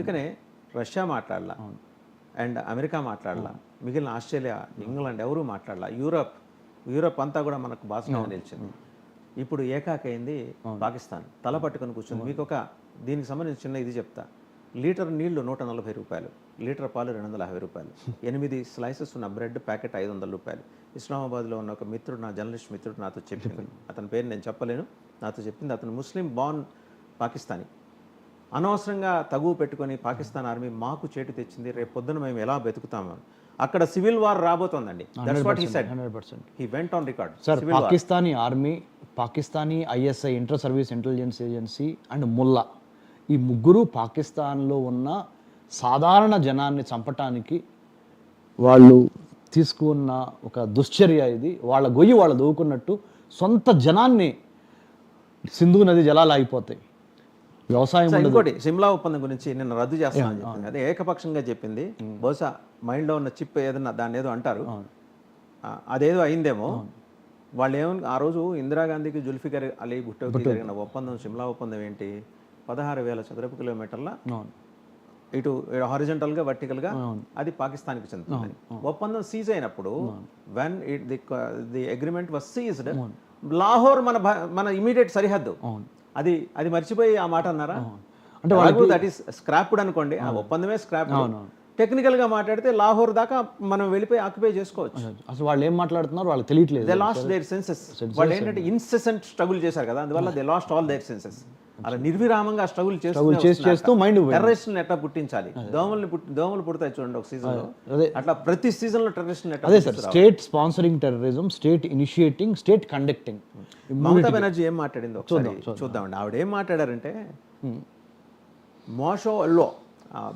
అందుకనే రష్యా మాట్లాడలా, and America మాట్లాడలా, మిగిలిన ఆస్ట్రేలియా, ఇంగ్లాండ్ ఎవరూ మాట్లాడలా, యూరప్ అంతా కూడా మనకు బాసగా నిలిచింది. ఇప్పుడు ఏకాకైంది పాకిస్తాన్, తల పట్టుకొని కూర్చుంది. మీకు దీనికి సంబంధించి చిన్న ఇది చెప్తా. లీటర్ నీళ్లు 140 రూపాయలు, లీటర్ పాలు 250 రూపాయలు, 8 స్లైసెస్ ఉన్న బ్రెడ్ ప్యాకెట్ 500 రూపాయలు. ఇస్లామాబాద్లో ఉన్న ఒక మిత్రుడు, నా జర్నలిస్ట్ మిత్రుడు నాతో చెప్పింది, అతని పేరు నేను చెప్పలేను, నాతో చెప్పింది. అతను ముస్లిం బాన్ పాకిస్తానీ. అనవసరంగా తగువ పెట్టుకొని పాకిస్తాన్ ఆర్మీ మాకు చేటు తెచ్చింది, రేపు పొద్దున మేము ఎలా బతుకుతాము, అక్కడ సివిల్ వార్ రాబోతోందండి. That's what he said. 100% he went on record. Sir, Pakistani army, Pakistani ISI inter service intelligence agency and ముల్లా, ఈ ముగ్గురు పాకిస్తాన్లో ఉన్న సాధారణ జనాన్ని చంపటానికి వాళ్ళు తీసుకున్న ఒక దుశ్చర్య ఇది. వాళ్ళ గొయ్యి వాళ్ళు దూకున్నట్టు సొంత జనాన్ని సింధు నది జలాలు ఆగిపోతాయి. వ్యవసాయం ఇంకోటి సిమ్లా ఒప్పందం గురించి నిన్న రద్దు చేస్తామని చెప్పింది. అదే ఏకపక్షంగా చెప్పింది. బహుశా మైండ్లో ఉన్న చిప్ ఏదన్నా దాన్ని ఏదో అంటారు, అదేదో అయిందేమో. వాళ్ళు ఏమని ఆ రోజు ఇందిరాగాంధీకి జుల్ఫికర్ అలీ భుట్టోకి జరిగిన ఒప్పందం, సిమ్లా ఒప్పందం ఏంటి, 16,000 చదరపు కిలోమీటర్ల ఇటు హారిజంటల్గా వర్టికల్గా అది పాకిస్తాన్కి చెందుతుంది. ఒప్పందం సీజ్ అయినప్పుడు when the agreement was seized, Lahore మన ఇమీడియట్ సరిహద్దు. అది మర్చిపోయి ఆ మాట అన్నారా? అంటే దట్ ఈస్ స్క్రాప్డ్ అనుకోండి, ఆ ఒప్పందమే స్క్రాప్. టెక్నికల్ గా మాట్లాడితే లాహోర్ దాకా మనం వెళ్ళిపోయి ఆక్యుపై చేసుకోవచ్చు. అసలు వాళ్ళు ఏం మాట్లాడుతున్నారు వాళ్ళకి తెలియట్లేదు. They lost their senses. వాళ్ళు ఏంటంటే ఇన్సెసెంట్ స్ట్రగుల్ చేశారు కదా, అందువల్ల they lost all their senses. అలా నిర్విరామంగా స్ట్రగుల్ చేస్తూ మైండ్ టెర్రరిస్టులను ఎట్లా పుట్టించాలి, దోమలు పుడతాయి చూడండి ఒక సీజన్ లో, అట్లా ప్రతి సీజన్ లో టెర్రరిస్టులను ఎట్లా. అదే sir, state sponsoring terrorism, state initiating, state conducting. Mamata Banerjee ఏం మాట్లాడిందో ఒకసారి చూద్దామండి. ఆవిడ ఏం మాట్లాడారంటే, మోషోలో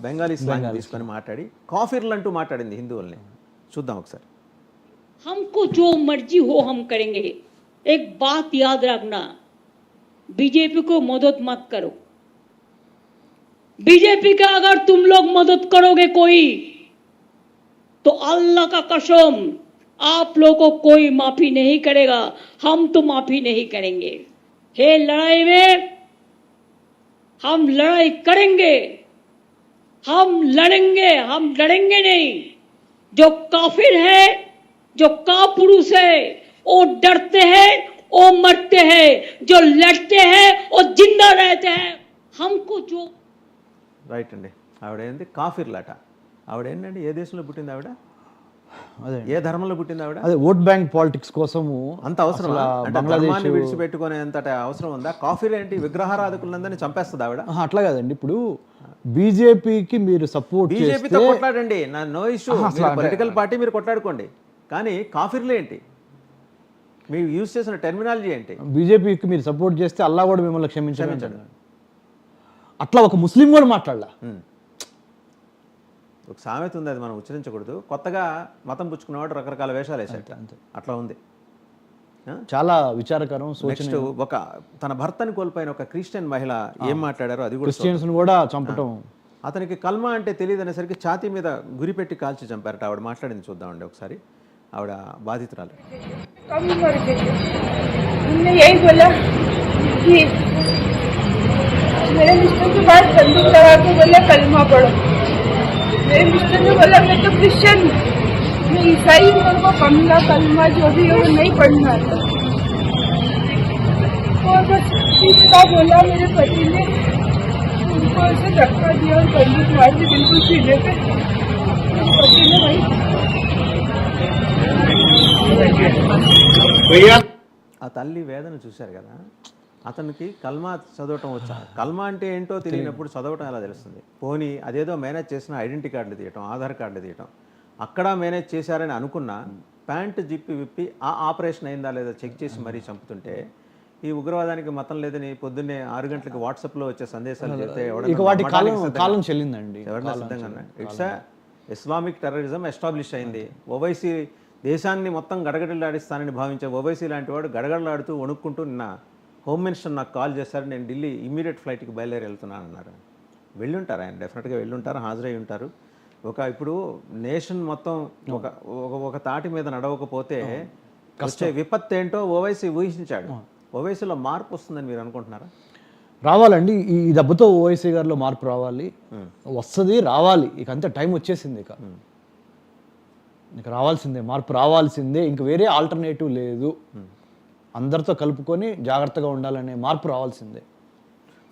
బెంగాలీ స్లాంగ్ తీసుకొని మాట్లాడి కాఫీర్లు అంటూ మాట్లాడింది హిందువుల్ని. చూద్దాం ఒకసారి. हमको जो मर्जी हो हम करेंगे, एक बात याद रखना, बीजेपी को मदद मत करो. बीजेपी का अगर तुम लोग मदद करोगे कोई, तो अल्लाह का कसम आप लोगों को कोई माफी नहीं करेगा, हम तो माफी नहीं करेंगे. हे लड़ाई में हम लड़ाई करेंगे, हम लड़ेंगे नहीं. जो काफिर है, जो कापुरुष है, वो डरते हैं, वो मरते हैं. जो लड़ते हैं वो जिंदा रहते हैं. हमको जो రైట్ అండి. ఆవిడేంది కాఫిర్లాట. ఆవిడేంటంటే ఏ దేశంలో పుట్టింది ఆవిడ, ఏ ధర్మంలో పుట్టింది ఆవిడ? అదే ఓట్ బ్యాంక్ పాలిటిక్స్ కోసము అంత అవసరం, ధర్మాన్ని విడిచిపెట్టుకునేంత అవసరం ఉందా? కాఫీర్ ఏంటి, విగ్రహారాధకులందరినీ చంపేస్తుంది ఆవిడ. అట్లా కాదండి. ఇప్పుడు బీజేపీకి మీరు సపోర్ట్ బీజేపీతో కొట్లాడండి, నా నో ఇష్యూ, పొలిటికల్ పార్టీ మీరు కొట్లాడుకోండి, కానీ కాఫీర్లు ఏంటి, మీరు యూజ్ చేసిన టెర్మినాలజీ ఏంటి? బీజేపీకి మీరు సపోర్ట్ చేస్తే అల్లా కూడా మిమ్మల్ని క్షమించాడు. అట్లా ఒక ముస్లిం కూడా మాట్లాడలా. ఒక సామెత ఉంది, అది మనం ఉచ్చరించకూడదు. కొత్తగా మతం పుచ్చుకున్నవాడు రకరకాల వేషాలు వేసాడు, అట్లా ఉంది. చాలా విచారకరం. నెక్స్ట్ తన భర్తని కోల్పోయిన ఒక క్రిస్టియన్ మహిళ ఏం మాట్లాడారో అది కూడా, క్రిస్టియన్స్ కూడా చంపటం. అతనికి కల్మా అంటే తెలియదు అనేసరికి ఛాతీ మీద గురిపెట్టి కాల్చి చంపారట. ఆవిడ మాట్లాడింది చూద్దామండి ఒకసారి. ఆవిడ బాధితురాలు. मेरे मिस्टर के पास बंदूक लगा के बोला कलमा पढ़ो. मेरे मिस्टर ने बोला मैं तो क्रिश्चियन हूँ, मैं ईसाई हूँ, मेरे को कलमा जो भी है वो नहीं पढ़ना आता. और बस इसका बोला मेरे पति ने, उनको ऐसे धक्का दिया और बंदूक मार दी बिल्कुल सीधे पे. मेरे पति ने भाई ఆ తల్లి వేదన చూశారు కదా. అతనికి కల్మా చదవటం వచ్చా, కల్మా అంటే ఏంటో తెలియనప్పుడు చదవటం ఎలా తెలుస్తుంది? పోనీ అదేదో మేనేజ్ చేసిన ఐడెంటిటీ కార్డులు తీయటం, ఆధార్ కార్డులు తీయటం, అక్కడ మేనేజ్ చేశారని అనుకున్నా ప్యాంటు జిప్పి విప్పి ఆ ఆపరేషన్ అయిందా లేదా చెక్ చేసి మరీ చంపుతుంటే, ఈ ఉగ్రవాదానికి మతం లేదని పొద్దున్నే 6 గంటలకు వాట్సాప్లో వచ్చే సందేశాలు చెప్తే కాలం చెల్లిందండి. ఎవరన్నా సిద్ధంగా ఇట్స్ ఇస్లామిక్ టెర్రరిజం ఎస్టాబ్లిష్ అయింది. ఓవైసీ దేశాన్ని మొత్తం గడగడలాడిస్తానని భావించే ఓవైసీ లాంటి వాడు గడగడలాడుతూ వణుక్కుంటూ నిన్న హోమ్ మినిస్టర్ నాకు కాల్ చేశారు, నేను ఢిల్లీ ఇమ్మీడియట్ ఫ్లైట్కి బయలుదేరి వెళ్తున్నాను అన్నారు. వెళ్ళుంటారు, ఆయన డెఫినెట్గా వెళ్ళుంటారు, హాజరై ఉంటారు. ఇప్పుడు నేషన్ మొత్తం ఒక తాటి మీద నడవకపోతే వచ్చే విపత్తు ఏంటో ఓవైసీ ఊహించాడు. ఓవైసీలో మార్పు వస్తుందని మీరు అనుకుంటున్నారా? రావాలండి. ఈ దెబ్బతో ఓవైసీ గారిలో మార్పు రావాలి, వస్తుంది, రావాలి. ఇక అంతే, టైం వచ్చేసింది. ఇక రావాల్సిందే, మార్పు రావాల్సిందే. ఇంక వేరే ఆల్టర్నేటివ్ లేదు. అందరితో కలుపుకొని జాగ్రత్తగా ఉండాలనే మార్పు రావాల్సిందే.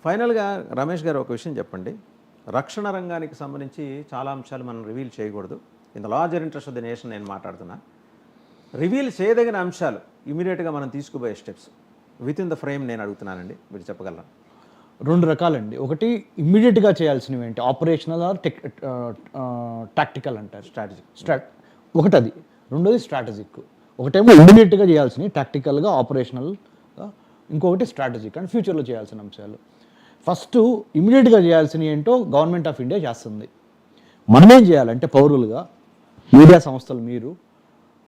ఫైనల్గా రమేష్ గారు ఒక విషయం చెప్పండి. రక్షణ రంగానికి సంబంధించి చాలా అంశాలు మనం రివీల్ చేయకూడదు. In the larger interest of the nation నేను మాట్లాడుతున్నా. రివీల్ చేయదగిన అంశాలు ఇమీడియట్గా మనం తీసుకుపోయే steps within the frame నేను అడుగుతున్నానండి, మీరు చెప్పగలరా? 2 రకాలండి. ఒకటి ఇమ్మీడియట్గా చేయాల్సినవి ఏంటి, ఆపరేషనల్ ఆర్ టాక్టికల్ అంటారు, ఒకటి అది. రెండోది స్ట్రాటజిక్. ఒకటేమో ఇమ్మీడియట్గా చేయాల్సినవి టాక్టికల్గా, ఆపరేషనల్గా, ఇంకొకటి స్ట్రాటజిక్ అండ్ ఫ్యూచర్లో చేయాల్సిన అంశాలు. ఫస్ట్ ఇమ్మీడియట్గా చేయాల్సినవి ఏంటో గవర్నమెంట్ ఆఫ్ ఇండియా చేస్తుంది. మనమేం చేయాలంటే పౌరులుగా, మీడియా సంస్థలు, మీరు